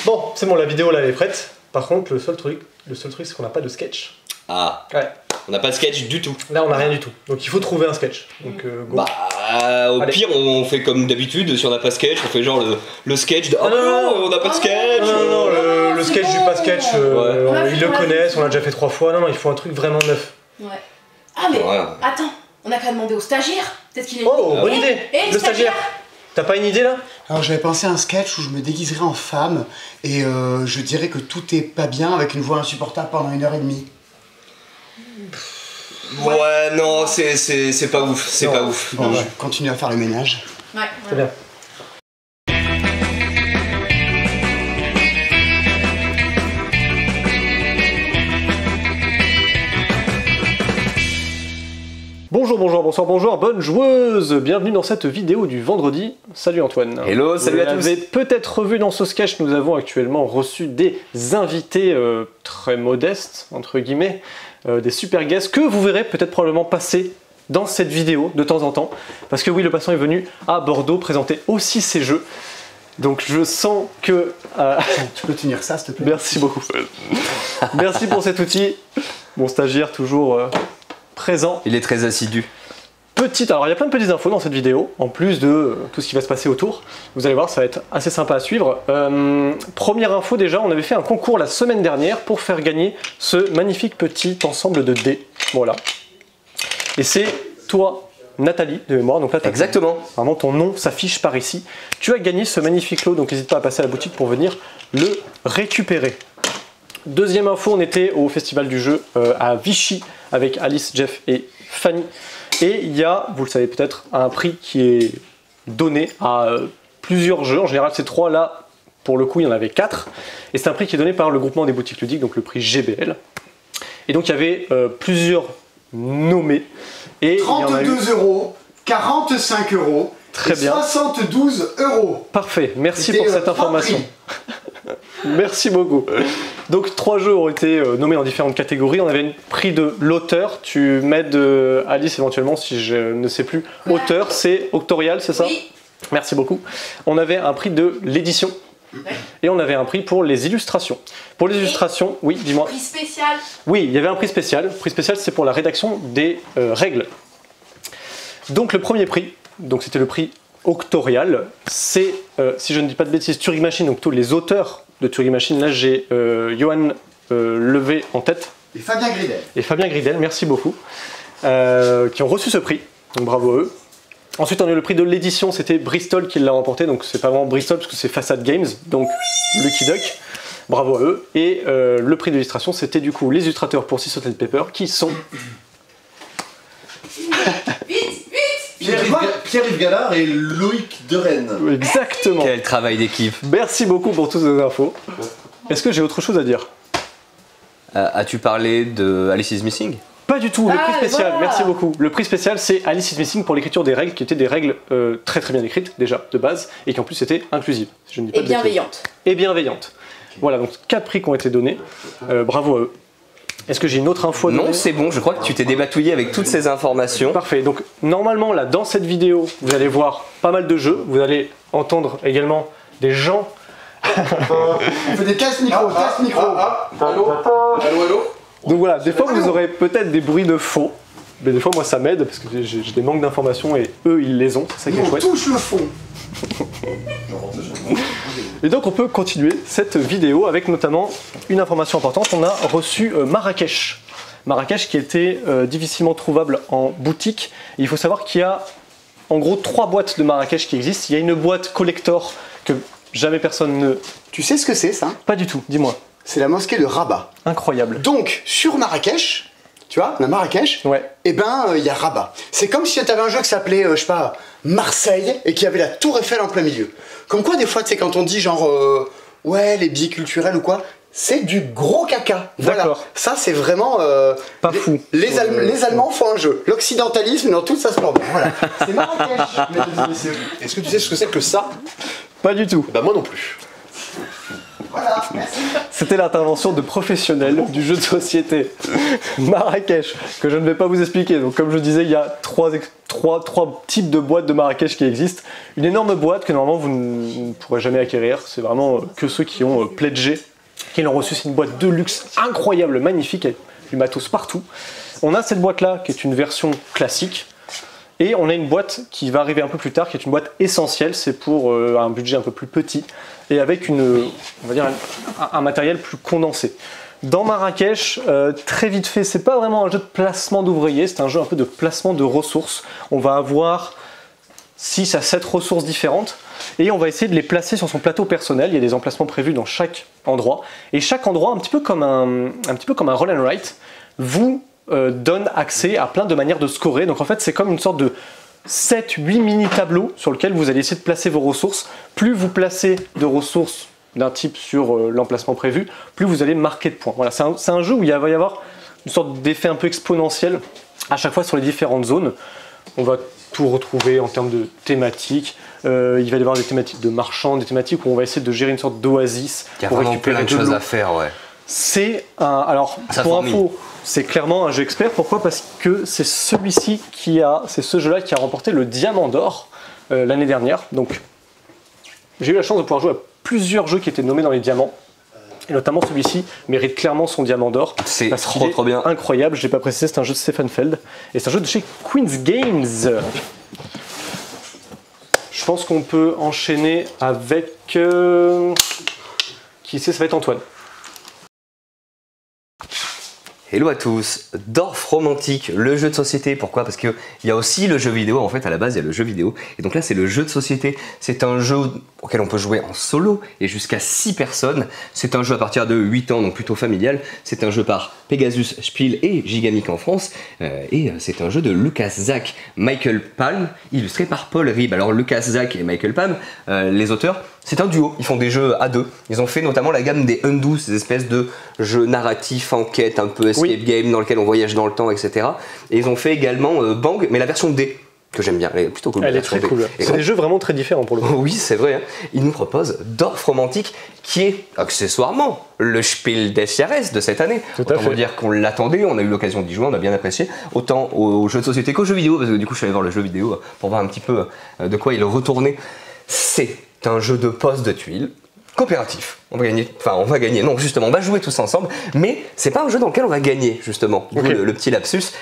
Bon, c'est bon, la vidéo là elle est prête. Par contre, le seul truc c'est qu'on n'a pas de sketch. Ah. Ouais. On n'a pas de sketch du tout. Là, on n'a rien du tout. Donc il faut trouver un sketch. Donc go. Bah, au pire, on fait comme d'habitude. Si on n'a pas de sketch, on fait genre le sketch de. Oh non, on n'a pas de sketch. Non, le sketch du pas sketch, ils le connaissent, on l'a déjà fait 3 fois. Non, il faut un truc vraiment neuf. Ouais. Ah, mais attends, on n'a qu'à demander au stagiaire. Peut-être qu'il est. Oh, bonne idée. Le stagiaire. T'as pas une idée là? Alors j'avais pensé à un sketch où je me déguiserais en femme et je dirais que tout est pas bien avec une voix insupportable pendant 1h30. Ouais, non, c'est pas ouf, c'est pas ouf. Bon, je continue à faire le ménage. Ouais, c'est bien. Bonjour, bonjour, bonsoir, bonjour, bonne joueuse. Bienvenue dans cette vidéo du vendredi. Salut Antoine. Hello, salut à tous. Vous avez peut-être vu dans ce sketch, nous avons actuellement reçu des invités très modestes, entre guillemets, des super guests que vous verrez peut-être probablement passer dans cette vidéo de temps en temps. Parce que oui, le patient est venu à Bordeaux présenter aussi ses jeux. Donc je sens que... Tu peux tenir ça, s'il te plaît? Merci beaucoup. Merci pour cet outil. Mon stagiaire toujours présent. Il est très assidu. Alors il y a plein de petites infos dans cette vidéo, en plus de tout ce qui va se passer autour. Vous allez voir, ça va être assez sympa à suivre. Première info déjà, on avait fait un concours la semaine dernière pour faire gagner ce magnifique petit ensemble de dés. Voilà. Et c'est toi, Nathalie, de mémoire. Donc là, exactement. Vraiment, ton nom s'affiche par ici. Tu as gagné ce magnifique lot, donc n'hésite pas à passer à la boutique pour venir le récupérer. Deuxième info, on était au festival du jeu à Vichy avec Alice, Jeff et Fanny. Et il y a, vous le savez peut-être, un prix qui est donné à plusieurs jeux. En général, c'est 3. Là, pour le coup, il y en avait 4. Et c'est un prix qui est donné par le groupement des boutiques ludiques, donc le prix GBL. Et donc, il y avait plusieurs nommés. Et 32 €, 45 €, très bien. 72 €. Parfait, merci pour cette information. Merci beaucoup. Donc 3 jeux ont été nommés dans différentes catégories. On avait un prix de l'auteur. Tu m'aides Alice éventuellement si je ne sais plus. Auteur, c'est Octorial, c'est ça? Oui. Merci beaucoup. On avait un prix de l'édition. Et on avait un prix pour les illustrations. Pour les illustrations, oui, dis-moi. Prix spécial. Oui, il y avait un prix spécial. Le prix spécial, c'est pour la rédaction des règles. Donc le premier prix, donc c'était le prix Octorial, c'est, si je ne dis pas de bêtises, Turing Machine, donc tous les auteurs de Turing Machine. Là, j'ai Johan Levé en tête. Et Fabien Gridel. Et Fabien Gridel, merci beaucoup, qui ont reçu ce prix. Donc bravo à eux. Ensuite, on a eu le prix de l'édition, c'était Bristol qui l'a remporté. Donc c'est pas vraiment Bristol parce que c'est Facade Games, donc Lucky Duck. Bravo à eux. Et le prix d'illustration, c'était du coup les illustrateurs pour Six Hot Pepper qui sont... Pierre-Yves Gallard et Loïc Derennes. Exactement. Quel travail d'équipe. Merci beaucoup pour toutes ces infos. Est-ce que j'ai autre chose à dire? As-tu parlé de Alice is Missing? Pas du tout, le prix spécial, voilà. Merci beaucoup. Le prix spécial, c'est Alice is Missing pour l'écriture des règles, qui étaient des règles très très bien écrites, déjà, de base, et qui en plus étaient inclusives. Si je ne dis pas Et de bêtises. bienveillante. Et bienveillantes. Voilà, donc 4 prix qui ont été donnés. Bravo à eux. Est-ce que j'ai une autre info à donner? Non, c'est bon, je crois que tu t'es débatouillé avec toutes ces informations. Parfait, donc normalement, là, dans cette vidéo, vous allez voir pas mal de jeux, vous allez entendre également des gens... On fait des tests micro, test micro. Allô? Allô? Donc voilà, des fois vous aurez peut-être des bruits de fond, mais des fois moi ça m'aide parce que j'ai des manques d'informations et eux ils les ont, c'est ça qui est On chouette. touche le fond. Et donc on peut continuer cette vidéo avec notamment une information importante, on a reçu Marrakech. Marrakech qui était difficilement trouvable en boutique. Et il faut savoir qu'il y a en gros 3 boîtes de Marrakech qui existent. Il y a une boîte collector que jamais personne ne... Tu sais ce que c'est ça? Pas du tout, dis-moi. C'est la mosquée de Rabat. Incroyable. Donc, sur Marrakech, tu vois, la Marrakech, Ouais. et ben, il y a Rabat. C'est comme si tu avais un jeu qui s'appelait, je sais pas, Marseille, et qui avait la Tour Eiffel en plein milieu. Comme quoi, des fois, tu sais, quand on dit genre, ouais, les billets culturels ou quoi, c'est du gros caca. Voilà. D'accord. Ça, c'est vraiment... Pas fou. Les Allemands font un jeu. L'occidentalisme, dans tout ça se porte. Voilà. C'est Marrakech, mesdames et messieurs. Est-ce que tu sais ce que c'est que ça? Pas du tout. Bah moi non plus. Voilà, merci. C'était l'intervention de professionnels du jeu de société Marrakech, que je ne vais pas vous expliquer. Donc comme je disais, il y a trois types de boîtes de Marrakech qui existent. Une énorme boîte que normalement vous ne pourrez jamais acquérir. C'est vraiment que ceux qui ont pledgé, qui l'ont reçu. C'est une boîte de luxe incroyable, magnifique, avec du matos partout. On a cette boîte-là qui est une version classique. Et on a une boîte qui va arriver un peu plus tard, qui est une boîte essentielle. C'est pour un budget un peu plus petit et avec on va dire un matériel plus condensé. Dans Marrakech, très vite fait, c'est pas vraiment un jeu de placement d'ouvriers, c'est un jeu un peu de placement de ressources. On va avoir 6 à 7 ressources différentes et on va essayer de les placer sur son plateau personnel. Il y a des emplacements prévus dans chaque endroit. Et chaque endroit, un petit peu comme un roll and write, vous donne accès à plein de manières de scorer. Donc en fait, c'est comme une sorte de 7-8 mini tableaux sur lesquels vous allez essayer de placer vos ressources. Plus vous placez de ressources d'un type sur l'emplacement prévu, plus vous allez marquer de points. Voilà, c'est un jeu où il va y avoir une sorte d'effet un peu exponentiel à chaque fois sur les différentes zones. On va tout retrouver en termes de thématiques. Il va y avoir des thématiques de marchands, des thématiques où on va essayer de gérer une sorte d'oasis. Il y a vraiment plein de choses à faire, ouais. C'est un... Alors, pour info, c'est clairement un jeu expert. Pourquoi? Parce que c'est celui-ci c'est ce jeu-là qui a remporté le Diamant d'Or l'année dernière. Donc, j'ai eu la chance de pouvoir jouer à plusieurs jeux qui étaient nommés dans les diamants. Et notamment celui-ci mérite clairement son Diamant d'Or. C'est trop bien. Incroyable, je l'ai pas précisé, c'est un jeu de Stefan Feld. Et c'est un jeu de chez Queen's Games. Je pense qu'on peut enchaîner avec... Qui sait, ça va être Antoine. Hello à tous, Dorf Romantique, le jeu de société. Pourquoi? Parce qu'il y a aussi le jeu vidéo. En fait, à la base, il y a le jeu vidéo. Et donc là, c'est le jeu de société. C'est un jeu auquel on peut jouer en solo et jusqu'à 6 personnes. C'est un jeu à partir de 8 ans, donc plutôt familial. C'est un jeu par Pegasus Spiel et Gigamic en France. Et c'est un jeu de Lucas Zack, Michael Palm, illustré par Paul Rib. Alors, Lucas Zack et Michael Palm, les auteurs, c'est un duo, ils font des jeux à deux. Ils ont fait notamment la gamme des Undo, ces espèces de jeux narratifs, enquête, un peu escape game dans lequel on voyage dans le temps, etc. Et ils ont fait également Bang, mais la version D, que j'aime bien, elle est plutôt cool. Elle est très cool. C'est des jeux vraiment très différents pour le coup. Oui, c'est vrai. Hein. Ils nous proposent Dorf Romantique, qui est accessoirement le Spiel des Jahres de cette année. Autant vous dire qu'on l'attendait, on a eu l'occasion d'y jouer, on a bien apprécié, autant aux jeux de société qu'aux jeux vidéo, parce que du coup je suis allé voir le jeu vidéo pour voir un petit peu de quoi il retournait. C'est un jeu de poste de tuiles coopératif. On va gagner, non justement, on va jouer tous ensemble, mais c'est pas un jeu dans lequel on va gagner justement. Le petit lapsus.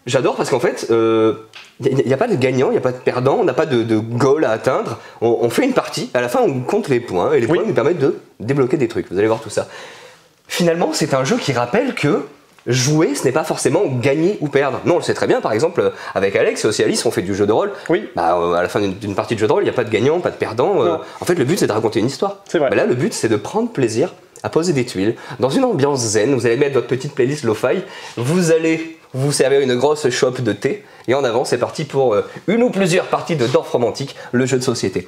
J'adore parce qu'en fait, il n'y a pas de gagnant, il n'y a pas de perdant, on n'a pas de goal à atteindre. On fait une partie, à la fin on compte les points et les points nous permettent de débloquer des trucs. Vous allez voir tout ça. Finalement, c'est un jeu qui rappelle que jouer, ce n'est pas forcément gagner ou perdre. Non, on le sait très bien, par exemple, avec Alex et aussi Alice, on fait du jeu de rôle. Oui. À la fin d'une partie de jeu de rôle, il n'y a pas de gagnant, pas de perdant. En fait, le but, c'est de raconter une histoire. C'est vrai. Mais là, le but, c'est de prendre plaisir à poser des tuiles dans une ambiance zen. Vous allez mettre votre petite playlist lo-fi. Vous allez vous servir une grosse chope de thé. Et en avant, c'est parti pour une ou plusieurs parties de Dorf Romantique, le jeu de société.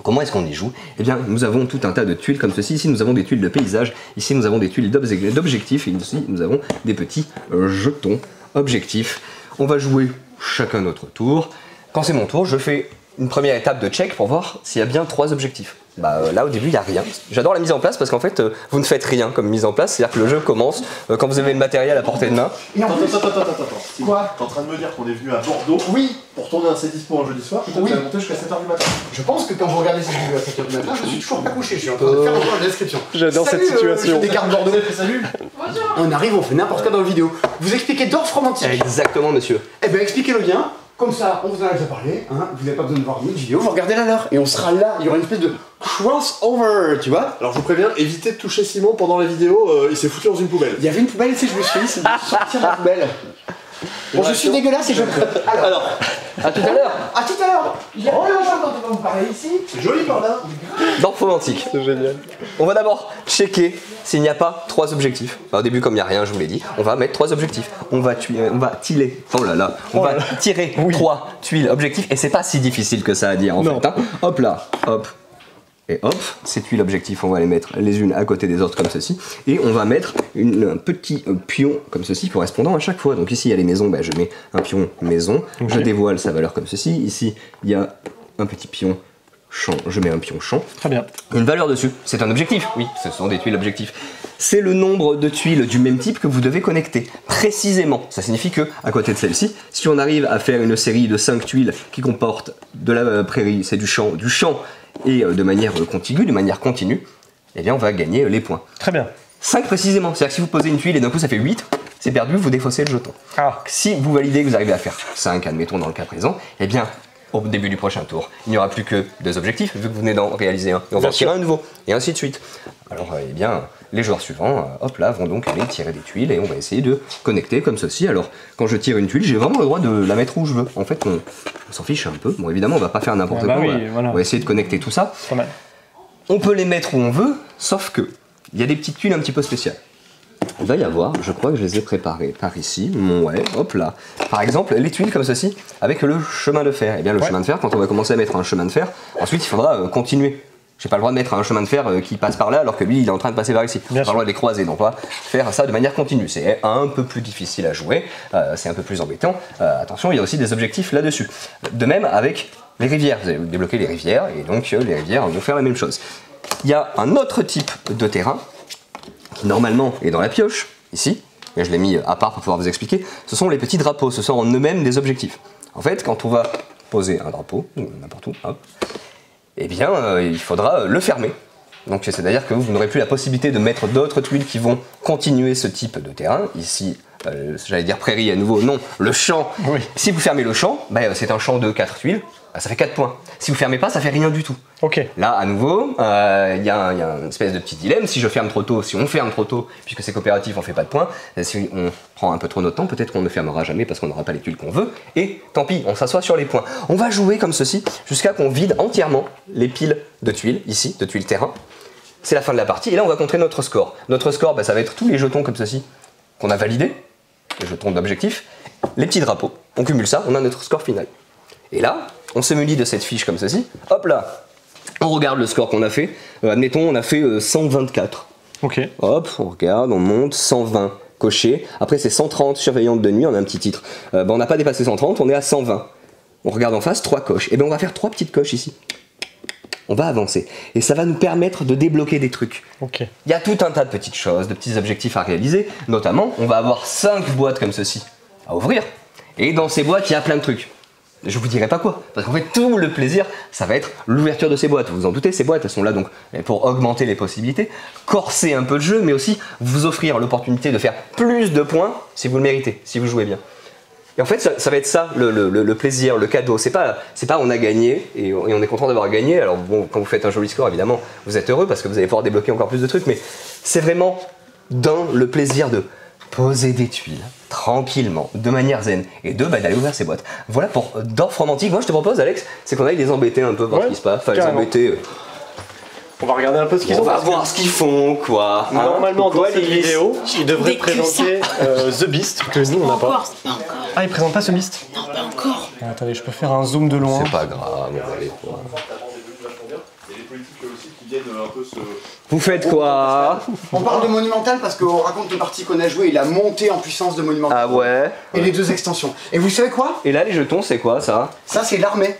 Comment est-ce qu'on y joue? Eh bien, nous avons tout un tas de tuiles comme ceci. Ici, nous avons des tuiles de paysage. Ici, nous avons des tuiles d'objectifs. Et ici, nous avons des petits jetons objectifs. On va jouer chacun notre tour. Quand c'est mon tour, je fais une première étape de check pour voir s'il y a bien 3 objectifs. Là, au début, il n'y a rien. J'adore la mise en place parce qu'en fait, vous ne faites rien comme mise en place. C'est-à-dire que le jeu commence quand vous avez le matériel à portée de main. Attends. Quoi? T'es en train de me dire qu'on est venu à Bordeaux pour tourner un C10 pour un jeudi soir, peut-être que tu vas monter jusqu'à 7h du matin. Je pense que quand vous regardez cette vidéo à 7h du matin, je suis toujours pas couché, je suis en train de faire encore la description. J'adore cette situation. Des cartes Bordeaux. Salut. Bonjour. On arrive, on fait n'importe quoi dans la vidéo. Vous expliquez Dorf Romantique. Exactement, monsieur. Eh bien, expliquez-le bien. Comme ça, on vous en a déjà parlé, hein, vous n'avez pas besoin de voir une vidéo, vous regardez la leur, et on sera là, il y aura une espèce de crossover, tu vois. Alors je vous préviens, évitez de toucher Simon pendant la vidéo, il s'est foutu dans une poubelle. Il y avait une poubelle ici, je me suis dit, c'est de sortir la poubelle. Bon, je suis dégueulasse et je... Alors, à tout à l'heure. À tout à l'heure. Il y a plein de choses dont on va vous parler ici. C'est joli par là. Dorf Romantique. C'est génial. On va d'abord checker s'il n'y a pas 3 objectifs. Au début, comme il n'y a rien, je vous l'ai dit, on va mettre 3 objectifs. On va tirer. Oh là là. On va tirer 3 tuiles objectifs et c'est pas si difficile que ça à dire en fait. Hein. Hop là, hop. Et hop, ces tuiles objectifs, on va les mettre les unes à côté des autres comme ceci. Et on va mettre un petit pion comme ceci correspondant à chaque fois. Donc ici, il y a les maisons, je mets un pion maison. Je dévoile sa valeur comme ceci. Ici, il y a un petit pion champ, je mets un pion champ. Très bien. Une valeur dessus, c'est un objectif, oui, ce sont des tuiles objectifs. C'est le nombre de tuiles du même type que vous devez connecter, précisément. Ça signifie que, à côté de celle-ci, si on arrive à faire une série de 5 tuiles qui comportent de la prairie, c'est du champ et de manière contigüe, de manière continue, eh bien on va gagner les points. Très bien. 5 précisément, c'est-à-dire que si vous posez une tuile et d'un coup ça fait 8, c'est perdu, vous défaussez le jeton. Ah. Si vous validez que vous arrivez à faire 5, admettons dans le cas présent, eh bien au début du prochain tour, il n'y aura plus que 2 objectifs, vu que vous venez d'en réaliser un. Et on va en tirer un nouveau, et ainsi de suite. Alors, eh bien, les joueurs suivants, hop là, vont donc aller tirer des tuiles, et on va essayer de connecter comme ceci. Alors, quand je tire une tuile, j'ai vraiment le droit de la mettre où je veux. En fait, on s'en fiche un peu. Bon, évidemment, on va pas faire n'importe quoi. Oui, voilà. On va essayer de connecter tout ça. Pas mal. On peut les mettre où on veut, sauf que il y a des petites tuiles un petit peu spéciales. Il va y avoir, je crois que je les ai préparées par ici, ouais, hop là. Par exemple, les tuiles comme ceci, avec le chemin de fer. Et bien le chemin de fer, quand on va commencer à mettre un chemin de fer, ensuite il faudra continuer. J'ai pas le droit de mettre un chemin de fer qui passe par là alors que lui il est en train de passer par ici. J'ai pas le droit de les croiser, donc on va faire ça de manière continue. C'est un peu plus difficile à jouer, c'est un peu plus embêtant. Attention, il y a aussi des objectifs là-dessus. De même avec les rivières, vous allez débloquer les rivières et donc les rivières vont faire la même chose. Il y a un autre type de terrain qui normalement est dans la pioche, ici, mais je l'ai mis à part pour pouvoir vous expliquer, ce sont les petits drapeaux, ce sont en eux-mêmes des objectifs. En fait, quand on va poser un drapeau, ou n'importe où, hop, eh bien, il faudra le fermer. Donc c'est-à-dire que vous n'aurez plus la possibilité de mettre d'autres tuiles qui vont continuer ce type de terrain. Ici, j'allais dire prairie à nouveau, non, le champ. Oui. Si vous fermez le champ, bah, c'est un champ de 4 tuiles, ça fait 4 points. Si vous fermez pas, ça fait rien du tout. Ok. Là, à nouveau, il y a une espèce de petit dilemme. Si je ferme trop tôt, si on ferme trop tôt, puisque c'est coopératif, on fait pas de points. Si on prend un peu trop notre temps, peut-être qu'on ne fermera jamais parce qu'on n'aura pas les tuiles qu'on veut. Et tant pis, on s'assoit sur les points. On va jouer comme ceci jusqu'à qu'on vide entièrement les piles de tuiles, ici, de tuiles terrain. C'est la fin de la partie. Et là, on va compter notre score. Notre score, bah, ça va être tous les jetons comme ceci qu'on a validés, les jetons d'objectif, les petits drapeaux. On cumule ça, on a notre score final. Et là, on se munit de cette fiche comme ceci. Hop là, on regarde le score qu'on a fait. Admettons, on a fait 124. Ok. Hop, on regarde, on monte, 120 coché. Après, c'est 130 surveillantes de nuit, on a un petit titre. On n'a pas dépassé 130, on est à 120. On regarde en face, 3 coches. Et bien, on va faire 3 petites coches ici. On va avancer. Et ça va nous permettre de débloquer des trucs. Ok. Il y a tout un tas de petites choses, de petits objectifs à réaliser. Notamment, on va avoir 5 boîtes comme ceci à ouvrir. Et dans ces boîtes, il y a plein de trucs. Je vous dirai pas quoi, parce qu'en fait tout le plaisir, ça va être l'ouverture de ces boîtes. Vous vous en doutez, ces boîtes, elles sont là donc pour augmenter les possibilités, corser un peu le jeu, mais aussi vous offrir l'opportunité de faire plus de points si vous le méritez, si vous jouez bien. Et en fait, ça va être ça, le plaisir, le cadeau. C'est pas on a gagné et on est content d'avoir gagné. Alors bon, quand vous faites un joli score, évidemment, vous êtes heureux parce que vous allez pouvoir débloquer encore plus de trucs, mais c'est vraiment dans le plaisir de poser des tuiles tranquillement, de manière zen, et d'aller ouvrir ces boîtes. Voilà pour Dorf Romantique. Moi je te propose, Alex, c'est qu'on aille les embêter un peu, voir ce qui se passe. Enfin, les embêter. On va regarder un peu ce qu'ils ont. On va voir ce qu'ils font, quoi. Normalement, dans cette vidéo, ils devraient présenter The Beast, que nous on n'a pas. Pas encore. Ah, ils présentent pas ce Beast? Non, pas encore. Ah, attendez, je peux faire un zoom de loin. C'est pas grave, on va aller voir. Il y a des politiques aussi qui viennent un peu se... Vous faites quoi? On parle de Monumental parce qu'on raconte les parties qu'on a jouées et la montée en puissance de Monumental. Ah ouais? Et les 2 extensions. Et vous savez quoi? Et là, les jetons, c'est quoi ça? Ça, c'est l'armée.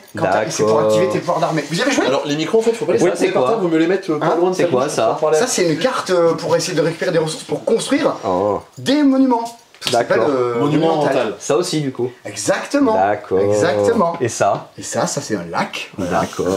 C'est pour activer tes pouvoirs d'armée. Vous y avez joué? Alors les micros en fait, faut pas les c'est quoi? vous me les mettre pas loin de C'est quoi ça? Ça, c'est une carte pour essayer de récupérer des ressources pour construire Oh. des monuments. Ça s'appelle, D'accord. Monumental. Ça aussi, du coup. Exactement. D'accord. Exactement. Et ça? Et ça c'est un lac. D'accord.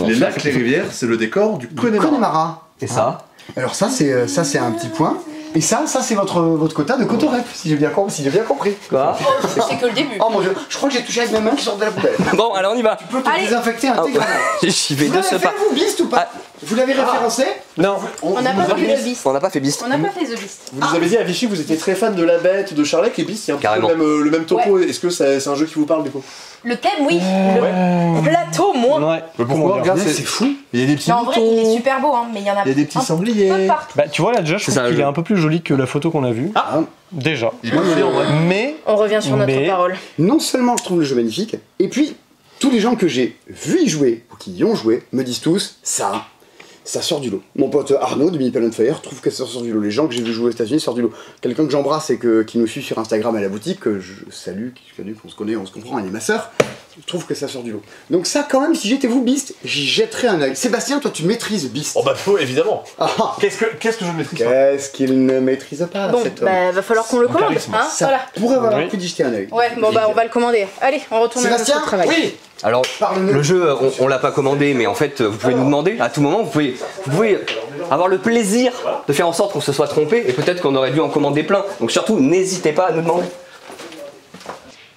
Les lacs, les rivières, c'est le décor du Connemara. Connemara. Et ça? Alors ça c'est un petit point. Et ça c'est votre quota de Cotorep, si j'ai bien compris. Quoi? C'est que le début. Oh mon dieu, je crois que j'ai touché avec mes mains qui sortent de la poubelle. Bon, alors on y va. Tu peux te Allez. désinfecter intégralement. J'y vais Vous de l'avez ce fait pas. vous, Beast ou pas? Vous l'avez référencé? Non. On n'a pas fait The Beast. On n'a pas fait Beast. On n'a pas fait The Beast. Vous nous avez dit à Vichy que vous étiez très fan de La Bête, de Charlec et Beast, il y a un petit Carrément. peu le même topo. Est-ce que c'est un jeu qui vous parle du coup? Le thème, oui. Le plateau, moins. Ouais. Pourquoi? Regarde, C'est c'est fou. Il y a des petits Mais en vrai, il est moutons, super beau, hein, mais il y en a il y a des petits un sangliers. peu partout. Bah, tu vois là, déjà, je C'est trouve ça, qu'il le est un peu plus joli que la photo qu'on a vue. Ah, Déjà. Il est bien joli en vrai. Mais. On revient sur notre parole. non seulement je trouve le jeu magnifique, et puis tous les gens que j'ai vu y jouer, ou qui y ont joué, me disent tous ça sort du lot. Mon pote Arnaud de Meeple on Fire trouve que ça sort du lot. Les gens que j'ai vu jouer aux États-Unis sortent du lot. Quelqu'un que j'embrasse et qui nous suit sur Instagram à la boutique, que je salue, qu'on se connaît, on se comprend, elle est ma sœur, trouve que ça sort du lot. Donc ça, quand même, si j'étais vous, Beast, j'y jetterais un œil. Sébastien, toi, tu maîtrises Beast. Oh bah faut, évidemment. Qu'est-ce que je ne maîtrise pas? Qu'est-ce qu'il ne maîtrise pas, Bon, cet homme? bah va falloir qu'on le commande, hein, Ça voilà. pourrait valoir le coup d'y jeter un œil. Ouais, bon bah on va le commander. Allez, on retourne à Sébastien, notre travail. oui. Alors, le jeu, on l'a pas commandé, mais en fait, vous pouvez nous demander à tout moment, vous pouvez avoir le plaisir de faire en sorte qu'on se soit trompé, et peut-être qu'on aurait dû en commander plein. Donc surtout, n'hésitez pas à nous demander.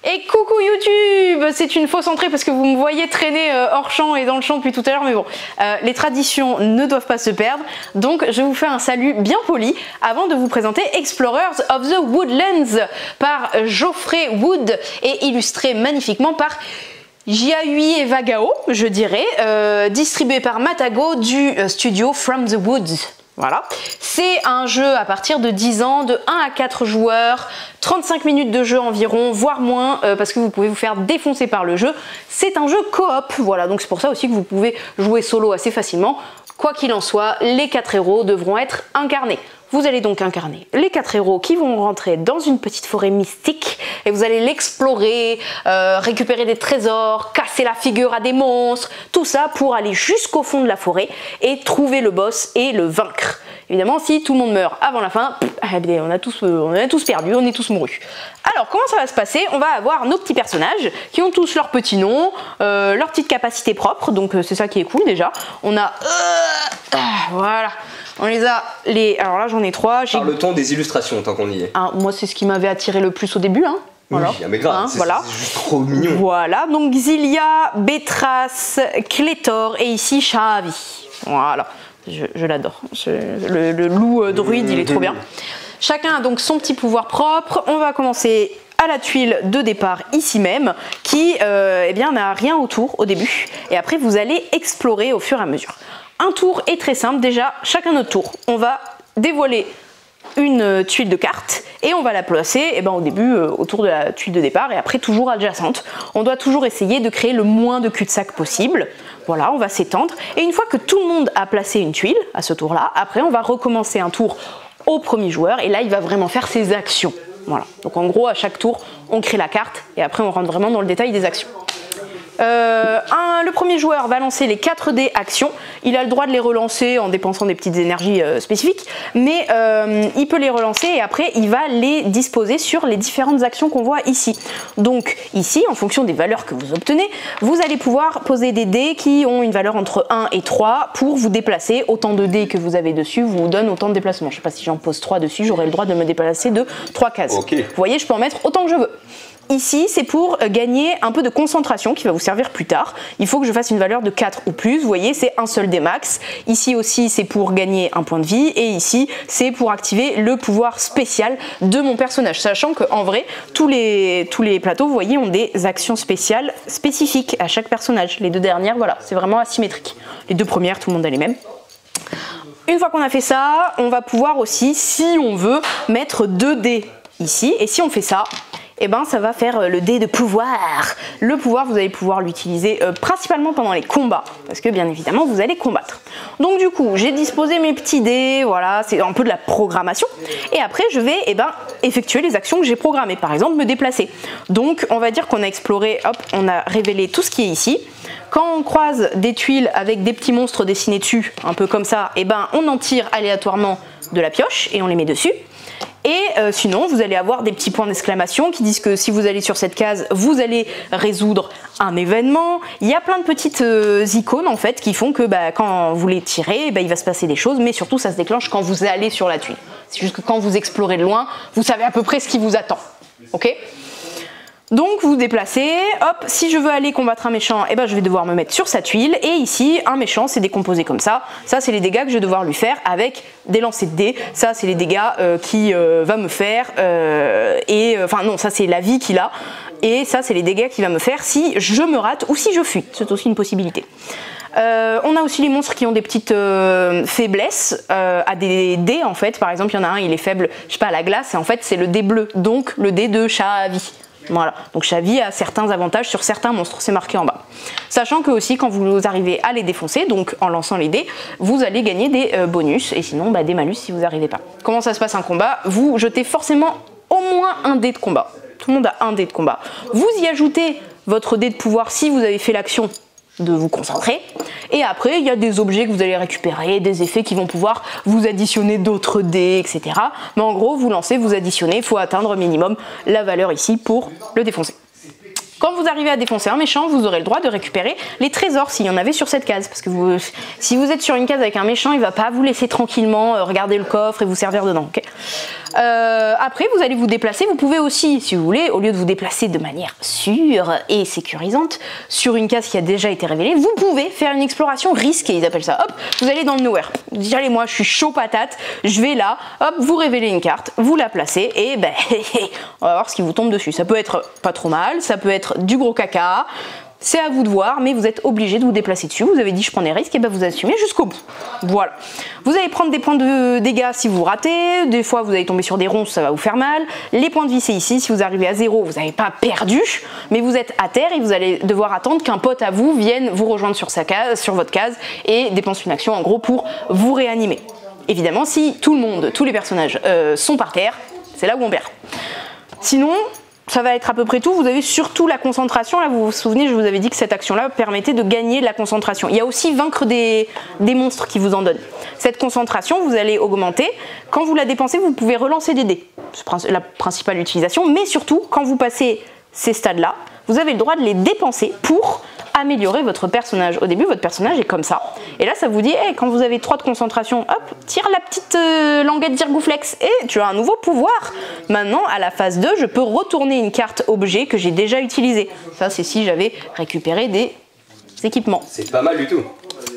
Et coucou YouTube, c'est une fausse entrée parce que vous me voyez traîner hors champ et dans le champ depuis tout à l'heure, mais bon, les traditions ne doivent pas se perdre, donc je vous fais un salut bien poli avant de vous présenter Explorers of the Woodlands par Geoffrey Wood et illustré magnifiquement par Jiahui et Vagao, je dirais, distribué par Matago du studio From the Woods. Voilà, c'est un jeu à partir de 10 ans, de 1 à 4 joueurs, 35 minutes de jeu environ, voire moins, parce que vous pouvez vous faire défoncer par le jeu. C'est un jeu coop, voilà, donc c'est pour ça aussi que vous pouvez jouer solo assez facilement. Quoi qu'il en soit, les 4 héros devront être incarnés. Vous allez donc incarner les 4 héros qui vont rentrer dans une petite forêt mystique et vous allez l'explorer, récupérer des trésors, casser la figure à des monstres, tout ça pour aller jusqu'au fond de la forêt et trouver le boss et le vaincre. Évidemment, si tout le monde meurt avant la fin, on a tous perdu, on est tous mourus. Alors, comment ça va se passer? On va avoir nos petits personnages qui ont tous leur petit nom, leur petite capacité propre, donc c'est ça qui est cool déjà. On a... voilà. On les a, alors là j'en ai 3. Parle-t-on des illustrations tant qu'on y est? Moi c'est ce qui m'avait attiré le plus au début. Hein. Voilà. Oui, mais grave, c'est juste trop mignon. Voilà, donc Zilia, Bétras, Clétor et ici Shahavi. Voilà, je l'adore. Le loup druide, il est trop bien. Chacun a donc son petit pouvoir propre. On va commencer à la tuile de départ ici même, qui eh bien, n'a rien autour au début. Et après vous allez explorer au fur et à mesure. Un tour est très simple, déjà chacun notre tour. On va dévoiler une tuile de carte et on va la placer au début autour de la tuile de départ et après toujours adjacente. On doit toujours essayer de créer le moins de cul-de-sac possible. Voilà, on va s'étendre et une fois que tout le monde a placé une tuile à ce tour-là, après on va recommencer un tour au premier joueur et là il va vraiment faire ses actions. Voilà, donc en gros à chaque tour on crée la carte et après on rentre vraiment dans le détail des actions. Le premier joueur va lancer les 4 dés actions, il a le droit de les relancer en dépensant des petites énergies spécifiques, mais il peut les relancer et après il va les disposer sur les différentes actions qu'on voit ici. Donc ici, en fonction des valeurs que vous obtenez, vous allez pouvoir poser des dés qui ont une valeur entre 1 et 3 pour vous déplacer. Autant de dés que vous avez dessus vous donne autant de déplacements. Je ne sais pas si j'en pose 3 dessus, j'aurai le droit de me déplacer de 3 cases. Okay. Vous voyez, je peux en mettre autant que je veux. Ici, c'est pour gagner un peu de concentration qui va vous servir plus tard. Il faut que je fasse une valeur de 4 ou plus. Vous voyez, c'est un seul dé max. Ici aussi, c'est pour gagner un point de vie. Et ici, c'est pour activer le pouvoir spécial de mon personnage. Sachant qu'en vrai, tous les plateaux, vous voyez, ont des actions spéciales spécifiques à chaque personnage. Les 2 dernières, voilà, c'est vraiment asymétrique. Les 2 premières, tout le monde a les mêmes. Une fois qu'on a fait ça, on va pouvoir aussi, si on veut, mettre 2 dés ici. Et si on fait ça, eh ben, ça va faire le dé de pouvoir. Le pouvoir, vous allez pouvoir l'utiliser principalement pendant les combats, parce que bien évidemment, vous allez combattre. Donc du coup, j'ai disposé mes petits dés, voilà, c'est un peu de la programmation. Et après, je vais effectuer les actions que j'ai programmées, par exemple, me déplacer. Donc, on va dire qu'on a exploré, hop, on a révélé tout ce qui est ici. Quand on croise des tuiles avec des petits monstres dessinés dessus, un peu comme ça, eh ben, on en tire aléatoirement de la pioche et on les met dessus. Et sinon, vous allez avoir des petits points d'exclamation qui disent que si vous allez sur cette case, vous allez résoudre un événement. Il y a plein de petites icônes en fait qui font que quand vous les tirez, il va se passer des choses, mais surtout ça se déclenche quand vous allez sur la tuile. C'est juste que quand vous explorez de loin, vous savez à peu près ce qui vous attend. Ok ? Donc vous vous déplacez, hop, si je veux aller combattre un méchant, je vais devoir me mettre sur sa tuile, et ici, un méchant, c'est décomposé comme ça. Ça, c'est les dégâts que je vais devoir lui faire avec des lancers de dés. Ça, c'est les dégâts qu'il va me faire, ça, c'est la vie qu'il a. Et ça, c'est les dégâts qu'il va me faire si je me rate ou si je fuis. C'est aussi une possibilité. On a aussi les monstres qui ont des petites faiblesses à des dés, en fait. Par exemple, il y en a un, il est faible, je sais pas, à la glace, et en fait, c'est le dé bleu, donc le dé de Shahavi. Voilà, donc Shahavi a certains avantages sur certains monstres, c'est marqué en bas. Sachant que aussi quand vous arrivez à les défoncer, donc en lançant les dés, vous allez gagner des bonus et sinon des malus si vous n'arrivez pas. Comment ça se passe un combat? Vous jetez forcément au moins un dé de combat. Tout le monde a un dé de combat. Vous y ajoutez votre dé de pouvoir si vous avez fait l'action de vous concentrer. Et après, il y a des objets que vous allez récupérer, des effets qui vont pouvoir vous additionner d'autres dés, etc. Mais en gros, vous lancez, vous additionnez, il faut atteindre au minimum la valeur ici pour le défoncer. Quand vous arrivez à défoncer un méchant, vous aurez le droit de récupérer les trésors s'il y en avait sur cette case. Parce que si vous êtes sur une case avec un méchant, il ne va pas vous laisser tranquillement regarder le coffre et vous servir dedans. Okay, après, vous allez vous déplacer. Vous pouvez aussi, si vous voulez, au lieu de vous déplacer de manière sûre et sécurisante sur une case qui a déjà été révélée, vous pouvez faire une exploration risquée, ils appellent ça. Hop, vous allez dans le nowhere. Vous dites, allez, moi, je suis chaud patate, je vais là, hop, vous révélez une carte, vous la placez et ben, on va voir ce qui vous tombe dessus. Ça peut être pas trop mal, ça peut être du gros caca. C'est à vous de voir, mais vous êtes obligé de vous déplacer dessus. Vous avez dit je prends des risques, et ben vous assumez jusqu'au bout. Voilà. Vous allez prendre des points de dégâts si vous ratez. Des fois, vous allez tomber sur des ronces, ça va vous faire mal. Les points de vie, c'est ici. Si vous arrivez à 0, vous n'avez pas perdu, mais vous êtes à terre et vous allez devoir attendre qu'un pote à vous vienne vous rejoindre sur votre case et dépense une action en gros pour vous réanimer. Évidemment, si tout le monde, tous les personnages sont par terre, c'est là où on perd. Sinon, ça va être à peu près tout. Vous avez surtout la concentration. Là, vous vous souvenez, je vous avais dit que cette action-là permettait de gagner de la concentration. Il y a aussi vaincre des monstres qui vous en donnent. Cette concentration, vous allez augmenter. Quand vous la dépensez, vous pouvez relancer des dés. C'est la principale utilisation. Mais surtout, quand vous passez ces stades-là, vous avez le droit de les dépenser pour améliorer votre personnage. Au début, votre personnage est comme ça. Et là, ça vous dit, hey, quand vous avez 3 de concentration, hop, tire la petite languette d'Irgouflex et tu as un nouveau pouvoir. Maintenant, à la phase 2, je peux retourner une carte objet que j'ai déjà utilisée. Ça, c'est si j'avais récupéré des équipements. C'est pas mal du tout.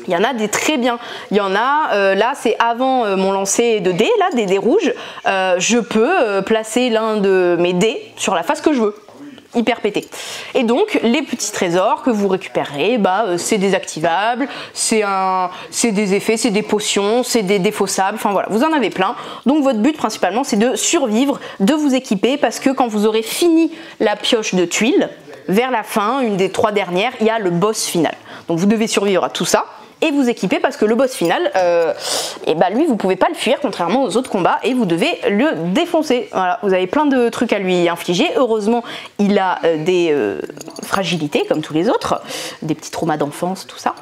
Il y en a des très bien. Il y en a, là, c'est avant mon lancer de dés, là, des dés rouges. Je peux placer l'un de mes dés sur la face que je veux. Hyper pété. Et donc les petits trésors que vous récupérez, c'est désactivable, c'est des effets, c'est des potions, c'est des défaussables, enfin voilà, vous en avez plein. Donc votre but principalement c'est de survivre, de vous équiper, parce que quand vous aurez fini la pioche de tuiles, vers la fin, une des 3 dernières, il y a le boss final. Donc vous devez survivre à tout ça et vous équiper, parce que le boss final, lui vous pouvez pas le fuir contrairement aux autres combats et vous devez le défoncer. Voilà, vous avez plein de trucs à lui infliger. Heureusement, il a des fragilités comme tous les autres, des petits traumas d'enfance, tout ça.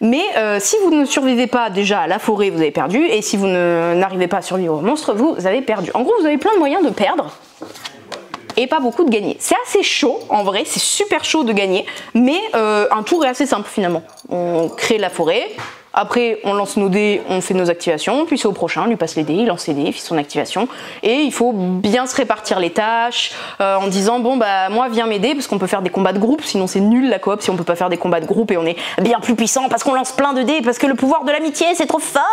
Mais si vous ne survivez pas déjà à la forêt, vous avez perdu, et si vous n'arrivez pas à survivre au monstre, vous avez perdu. En gros, vous avez plein de moyens de perdre et pas beaucoup de gagner. C'est assez chaud en vrai, c'est super chaud de gagner, mais un tour est assez simple finalement. On crée la forêt, après on lance nos dés, on fait nos activations, puis c'est au prochain, on lui passe les dés, il lance les dés, il fait son activation, et il faut bien se répartir les tâches en disant bon moi viens m'aider, parce qu'on peut faire des combats de groupe, sinon c'est nul la coop si on peut pas faire des combats de groupe et on est bien plus puissant parce qu'on lance plein de dés, parce que le pouvoir de l'amitié c'est trop fort.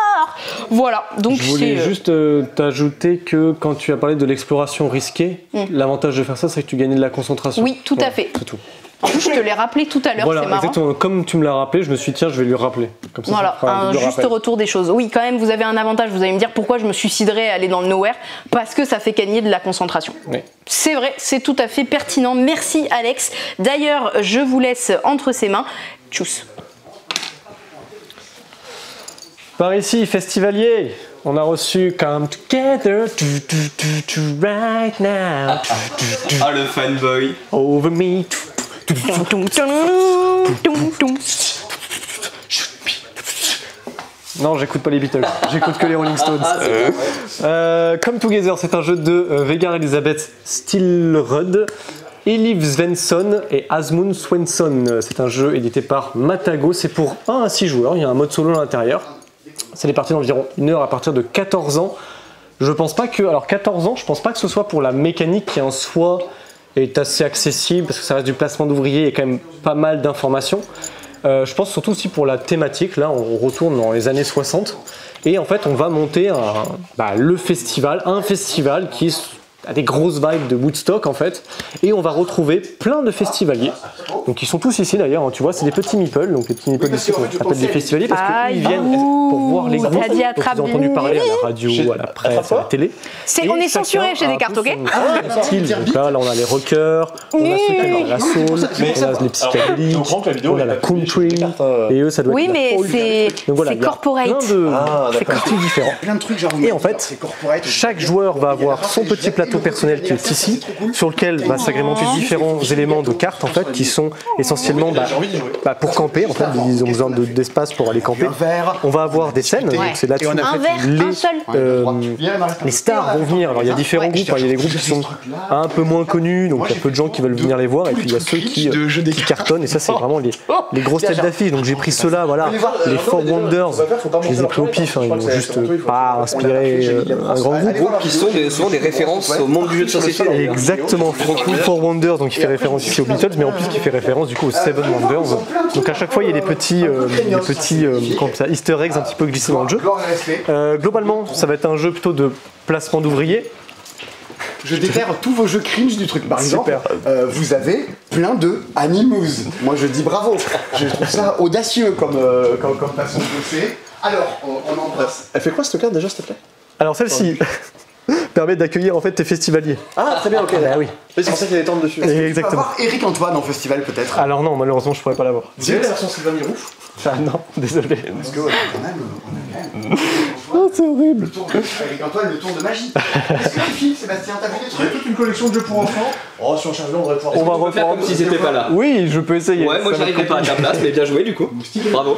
Voilà, donc je voulais juste t'ajouter que quand tu as parlé de l'exploration risquée, l'avantage de faire ça c'est que tu gagnais de la concentration. Oui, tout à fait. C'est tout. En plus, je te l'ai rappelé tout à l'heure, voilà, c'est marrant. Exactement. Comme tu me l'as rappelé, je me suis dit, tiens, je vais lui rappeler. Comme ça, voilà, ça fera un juste retour des choses. Oui, quand même, vous avez un avantage. Vous allez me dire pourquoi je me suiciderais à aller dans le nowhere, parce que ça fait gagner de la concentration. Oui. C'est vrai, c'est tout à fait pertinent. Merci, Alex. D'ailleurs, je vous laisse entre ses mains. Tchuss. Par ici, festivalier. On a reçu Come Together right now. Ah, le fanboy. Over me. Non, j'écoute pas les Beatles, j'écoute que les Rolling Stones. Come Together, c'est un jeu de Veigar Elizabeth Stilrud, Elif Svensson et Asmund Svensson. C'est un jeu édité par Matago, c'est pour 1 à 6 joueurs, il y a un mode solo à l'intérieur. C'est des parties d'environ 1 heure à partir de 14 ans. Je pense pas que, alors 14 ans, je pense pas que ce soit pour la mécanique qui en soi est assez accessible, parce que ça reste du placement d'ouvriers et quand même pas mal d'informations. Je pense surtout aussi pour la thématique, là on retourne dans les années 60 et en fait on va monter un festival qui a des grosses vibes de Woodstock en fait, et on va retrouver plein de festivaliers, donc ils sont tous ici d'ailleurs, hein, tu vois c'est des petits meeples, donc les petits meeples ici qu'on appelle des festivaliers parce qu'ils viennent pour voir les groupes, donc ils ont entendu parler à la radio, à la presse, à la télé. On est censuré chez Descartes, ok? Donc là on a les rockers, on a ceux qui aiment la soul, on a les psychédéliques, on a la country, et eux ça doit être mais c'est corporate, c'est parties différentes. Plein de trucs genre. Et en fait, chaque joueur va avoir son petit plateau plateau personnel qui est ici, sur lequel s'agrémentent différents éléments de cartes en fait, qui sont essentiellement pour camper. En fait, ils ont besoin d'espace pour aller camper. On va avoir des scènes, donc c'est là-dessus les stars vont venir. Alors il y a différents groupes, il y a des groupes qui sont un peu moins connus, donc il y a peu de gens qui veulent venir les voir, et puis il y a ceux qui cartonnent, et ça c'est vraiment les grosses têtes d'affiche. Donc j'ai pris ceux-là, voilà, les Four Wonders, je les ai pris au pif, ils n'ont juste pas inspiré un grand groupe. Qui sont souvent des références au monde du jeu de société. Exactement, Four Wonders, donc il fait référence ici aux Beatles, mais en plus qui fait référence du coup aux Seven Wonders. Donc à chaque fois il y a des petits easter eggs un petit peu glissés dans le jeu. Globalement ça va être un jeu plutôt de placement d'ouvriers. Je déterre tous vos jeux cringe du truc. Par exemple, vous avez plein de Animus. Moi je dis bravo. Je trouve ça audacieux comme façon de bosser. Alors, on embrasse. Elle fait quoi cette carte déjà, s'il te plaît? Alors celle-ci permet d'accueillir en fait tes festivaliers. Ah très bien, ok. Bah oui. C'est pour ça qu'il y a des tentes dessus. Exactement. Tu peux avoir Eric Antoine en festival peut-être? Alors non, malheureusement je pourrais pas l'avoir. C'est la version Sylvain Mirou? Ah non, désolé. Parce que on aime. Oh, c'est horrible. Eric Antoine, le tour de magie. Est-ce que tu filmes, Sébastien? T'as vu des Il y a trucs? toute une collection de jeux pour enfants. Oh, si on cherche bien, on devrait pouvoir. On va On va faire comme si c'était pas là. Oui, je peux essayer. Ouais, moi j'arriverai pas à ta place, mais bien joué du coup. Bravo.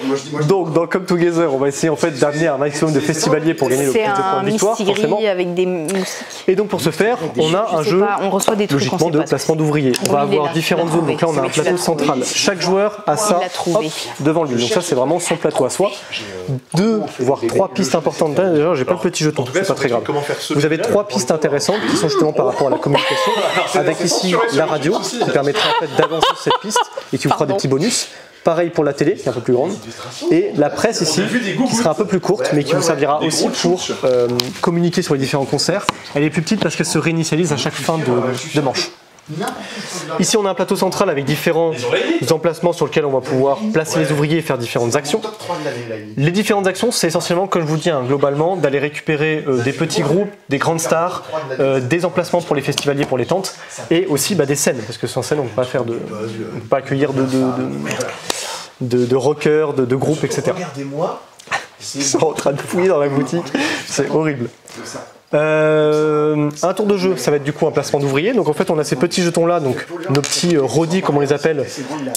Donc dans Come Together, on va essayer en fait d'amener un maximum de festivaliers pour gagner le plus de points de victoire, forcément. Avec des moustiques. Et donc pour ce faire, on a un jeu on reçoit des trucs logiquement de placement d'ouvriers. On va avoir différentes zones. Donc là on a un plateau central. Chaque joueur a ça devant lui. Donc ça c'est vraiment son plateau à soi. 2 voire 3 pistes importantes. D'ailleurs j'ai pas le petit jeton, c'est pas très grave. Vous avez 3 pistes intéressantes qui sont justement par rapport à la communication, avec ici la radio qui permettra en fait d'avancer cette piste et qui vous fera des petits bonus. Pareil pour la télé, qui est un peu plus grande. Et la presse ici, qui sera un peu plus courte, mais qui vous servira aussi pour communiquer sur les différents concerts. Elle est plus petite parce qu'elle se réinitialise à chaque fin de manche. Ici on a un plateau central avec différents emplacements sur lesquels on va pouvoir placer les ouvriers et faire différentes actions. Les différentes actions c'est essentiellement, comme je vous dis, globalement d'aller récupérer des petits groupes, des grandes stars, des emplacements pour les festivaliers, pour les tentes, et aussi des scènes, parce que sans scène on ne peut pas faire on peut pas accueillir de rockers, de groupes, etc. Ils sont en train de fouiller dans la boutique, c'est horrible. Un tour de jeu, ça va être du coup un placement d'ouvriers. Donc en fait on a ces petits jetons là, donc nos petits rodis comme on les appelle,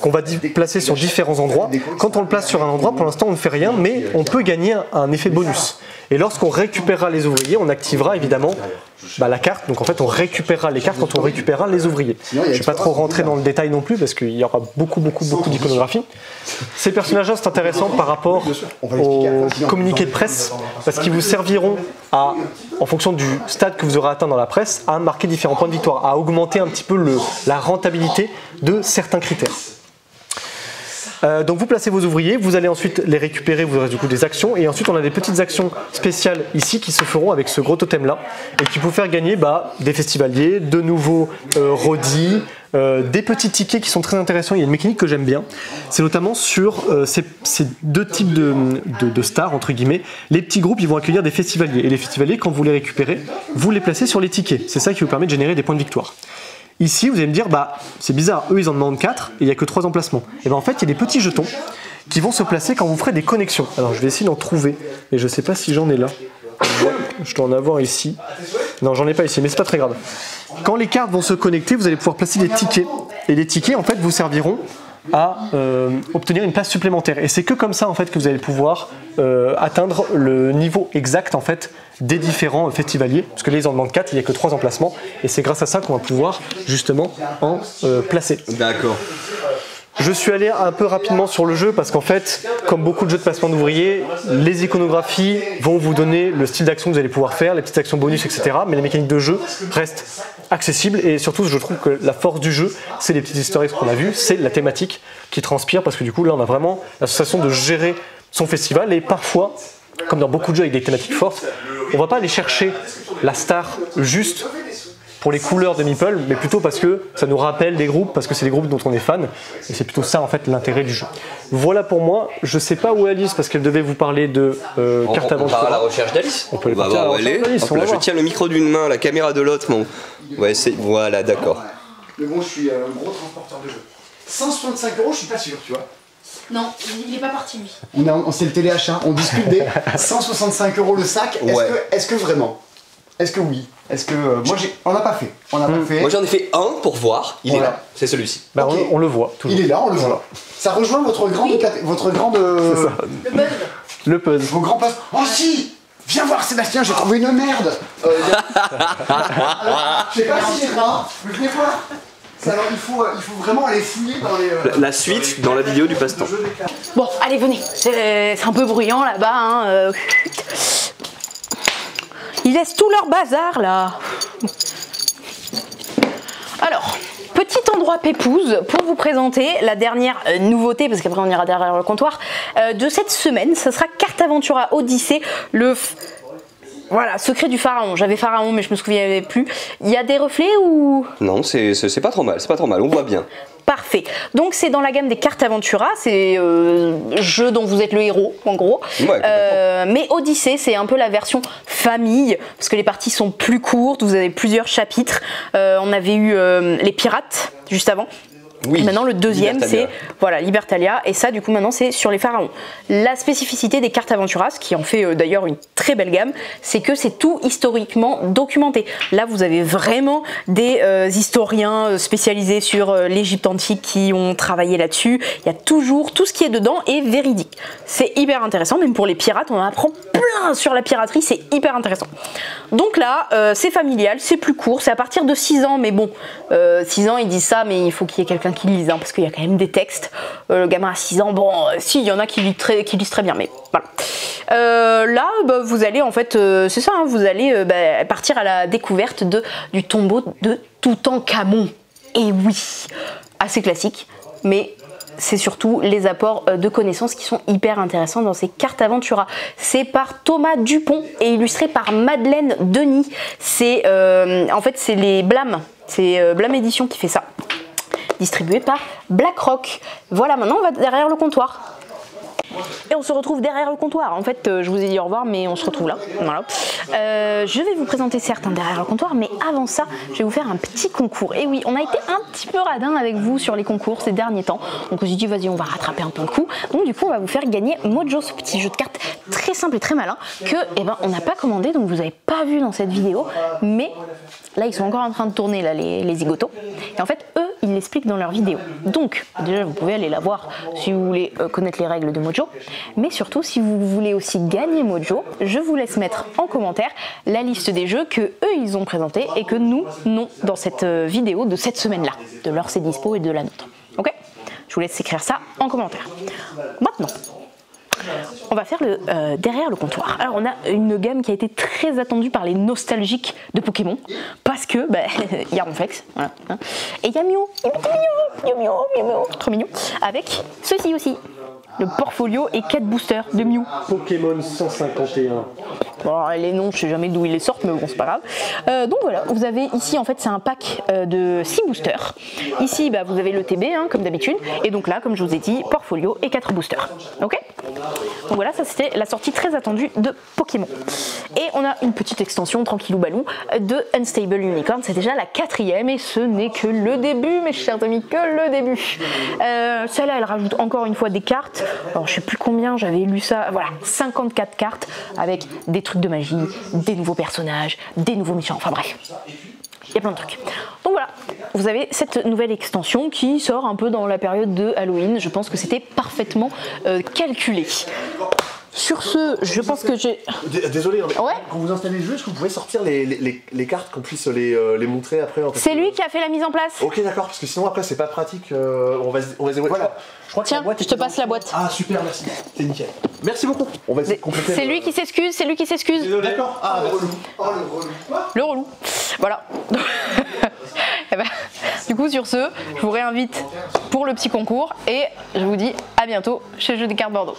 qu'on va placer sur différents endroits. Quand on le place sur un endroit, pour l'instant on ne fait rien, mais on peut gagner un effet bonus. Et lorsqu'on récupérera les ouvriers, on activera évidemment la carte. Donc en fait on récupérera les cartes quand on récupérera les ouvriers. Je ne vais pas trop rentrer dans le détail non plus parce qu'il y aura beaucoup d'iconographie. Ces personnages-là c'est intéressant par rapport aux communiqués de presse parce qu'ils vous serviront en fonction du stade que vous aurez atteint dans la presse, à marquer différents points de victoire, à augmenter un petit peu la rentabilité de certains critères. Donc vous placez vos ouvriers, vous allez ensuite les récupérer, vous aurez du coup des actions, et ensuite on a des petites actions spéciales ici qui se feront avec ce gros totem là, et qui vous faire gagner des festivaliers, de nouveaux rodis, des petits tickets qui sont très intéressants. Il y a une mécanique que j'aime bien, c'est notamment sur ces deux types de stars entre guillemets. Les petits groupes ils vont accueillir des festivaliers, et les festivaliers quand vous les récupérez, vous les placez sur les tickets, c'est ça qui vous permet de générer des points de victoire. Ici, vous allez me dire, c'est bizarre, eux ils en demandent 4 et il n'y a que 3 emplacements. Et en fait, il y a des petits jetons qui vont se placer quand vous ferez des connexions. Alors, je vais essayer d'en trouver, mais je ne sais pas si j'en ai là. Ouais, je dois en avoir ici. Non, j'en ai pas ici, mais c'est pas très grave. Quand les cartes vont se connecter, vous allez pouvoir placer des tickets. Et les tickets, en fait, vous serviront à obtenir une place supplémentaire. Et c'est que comme ça, en fait, que vous allez pouvoir atteindre le niveau exact, en fait, des différents festivaliers, parce que là ils en demandent 4, il n'y a que 3 emplacements, et c'est grâce à ça qu'on va pouvoir justement en placer. D'accord. Je suis allé un peu rapidement sur le jeu parce qu'en fait, comme beaucoup de jeux de placement d'ouvriers, les iconographies vont vous donner le style d'action que vous allez pouvoir faire, les petites actions bonus, etc. Mais les mécaniques de jeu restent accessibles, et surtout je trouve que la force du jeu, c'est les petites easter eggs qu'on a vues, c'est la thématique qui transpire, parce que du coup là on a vraiment la sensation de gérer son festival, et parfois, comme dans beaucoup de jeux avec des thématiques fortes, on va pas aller chercher la star juste pour les couleurs de Meeple, mais plutôt parce que ça nous rappelle des groupes, parce que c'est des groupes dont on est fan, et c'est plutôt ça en fait l'intérêt du jeu. Voilà pour moi. Je sais pas où est Alice parce qu'elle devait vous parler de carte aventure. On part à la recherche d'Alice. On peut aller voir où elle est. Je tiens le micro d'une main, la caméra de l'autre. Voilà, d'accord. Mais bon, je suis un gros transporteur de jeux. 165 €, je suis pas sûr, tu vois. Non, il est pas parti lui. C'est le téléachat, on discute des 165 € le sac. Est-ce que vraiment? Est-ce que oui? Est-ce que on n'a pas fait. On n'a pas fait. Moi j'en ai fait un pour voir. Il est là. C'est celui-ci. Bah, Ok. on le voit. Toujours. Il est là, on le voit. Ça rejoint votre grande, C'est ça. Le buzz. Le puzzle. vos grands postes. Oh si! Viens voir Sébastien, j'ai trouvé une merde. Alors, je sais pas si c'est rare, mais venez voir. Alors il faut vraiment aller fouiller dans les. La suite dans la vidéo du passe-temps. Bon, allez, venez. C'est un peu bruyant là-bas. Hein. Ils laissent tout leur bazar là. Alors, petit endroit pépouze pour vous présenter la dernière nouveauté, parce qu'après on ira derrière le comptoir, de cette semaine. Ça sera Cartaventura Odyssée, voilà, secret du pharaon. J'avais pharaon, mais je me souviens plus. Il y a des reflets ou... Non, c'est pas trop mal, c'est pas trop mal, on voit bien. Parfait. Donc c'est dans la gamme des Cartaventura, c'est jeu dont vous êtes le héros en gros. Ouais, mais Odyssée, c'est un peu la version famille parce que les parties sont plus courtes, vous avez plusieurs chapitres. On avait eu les pirates juste avant. Oui, Et maintenant le deuxième Libertalia. c'est voilà Libertalia, et ça du coup maintenant c'est sur les pharaons. La spécificité des Cartaventura, ce qui en fait d'ailleurs une très belle gamme, c'est que c'est tout historiquement documenté. Là vous avez vraiment des historiens spécialisés sur l'Égypte antique qui ont travaillé là-dessus. Il y a toujours tout ce qui est dedans est véridique. C'est hyper intéressant, même pour les pirates on en apprend plein sur la piraterie, c'est hyper intéressant. Donc là c'est familial, c'est plus court, c'est à partir de 6 ans, mais bon 6 ans ils disent ça, mais il faut qu'il y ait quelqu'un qui lise, hein, parce qu'il y a quand même des textes. Le gamin à 6 ans, bon, si, il y en a qui lisent très bien, mais voilà. Là, bah, vous allez, en fait, c'est ça, hein, vous allez partir à la découverte du tombeau de Toutankhamon. Et oui, assez classique, mais c'est surtout les apports de connaissances qui sont hyper intéressants dans ces Cartaventura. C'est par Thomas Dupont et illustré par Madeleine Denis. C'est en fait, c'est les Blam, c'est Blam Édition qui fait ça. Distribué par BlackRock. Voilà, maintenant on va derrière le comptoir. Et on se retrouve derrière le comptoir. En fait, je vous ai dit au revoir, mais on se retrouve là. Voilà. Je vais vous présenter certes un derrière le comptoir, mais avant ça, je vais vous faire un petit concours. Et oui, on a été un petit peu radin avec vous sur les concours ces derniers temps. Donc on s'est dit, vas-y, on va rattraper un peu le coup. Donc du coup, on va vous faire gagner Mojo, ce petit jeu de cartes très simple et très malin que, on n'a pas commandé, donc vous n'avez pas vu dans cette vidéo. Mais là, ils sont encore en train de tourner là, les zigotos. Et en fait, eux, ils l'expliquent dans leur vidéo. Donc, déjà, vous pouvez aller la voir si vous voulez connaître les règles de Mojo. Mais surtout, si vous voulez aussi gagner Mojo, je vous laisse mettre en commentaire la liste des jeux que eux, ils ont présentés et que nous, non, dans cette vidéo de cette semaine-là, de leur C'est Dispo et de la nôtre. Ok? Je vous laisse écrire ça en commentaire. Maintenant, on va faire le derrière le comptoir. Alors on a une gamme qui a été très attendue par les nostalgiques de Pokémon parce que y a Ronflex, voilà, hein, et il y a Mew, trop mignon, avec ceci aussi, le Portfolio et 4 boosters de Mew. Pokémon 151. Bon, alors, les noms, je sais jamais d'où ils les sortent, mais bon, c'est pas grave. Donc voilà, vous avez ici, en fait, c'est un pack de 6 boosters. Ici, vous avez le TB, hein, comme d'habitude. Et donc là, comme je vous ai dit, Portfolio et 4 boosters. Ok? Donc voilà, ça c'était la sortie très attendue de Pokémon. Et on a une petite extension, tranquillou balou, de Unstable Unicorn. C'est déjà la 4e et ce n'est que le début, mes chers amis, que le début. Celle-là, elle rajoute encore une fois des cartes. Alors, je sais plus combien, j'avais lu ça. Voilà, 54 cartes avec des trucs de magie, des nouveaux personnages, des nouveaux méchants, enfin bref. Il y a plein de trucs. Donc voilà, vous avez cette nouvelle extension qui sort un peu dans la période de Halloween. Je pense que c'était parfaitement calculé. Sur ce, je pense que j'ai... Désolé, mais Ouais. quand vous installez le jeu, est-ce que vous pouvez sortir les cartes, qu'on puisse les montrer après C'est lui qui a fait la mise en place. Ok, d'accord, parce que sinon après c'est pas pratique. On va se voilà. Je crois que Tiens, la boîte je te passe la boîte. Ah super, merci. C'est nickel. Merci beaucoup. On va essayer de compléter. C'est lui qui s'excuse, c'est lui qui s'excuse. D'accord. Ah, le relou. Oh, le relou. Quoi? Le relou. Voilà. Eh ben, du coup, sur ce, je vous réinvite pour le petit concours et je vous dis à bientôt chez Jeux des cartes Bordeaux.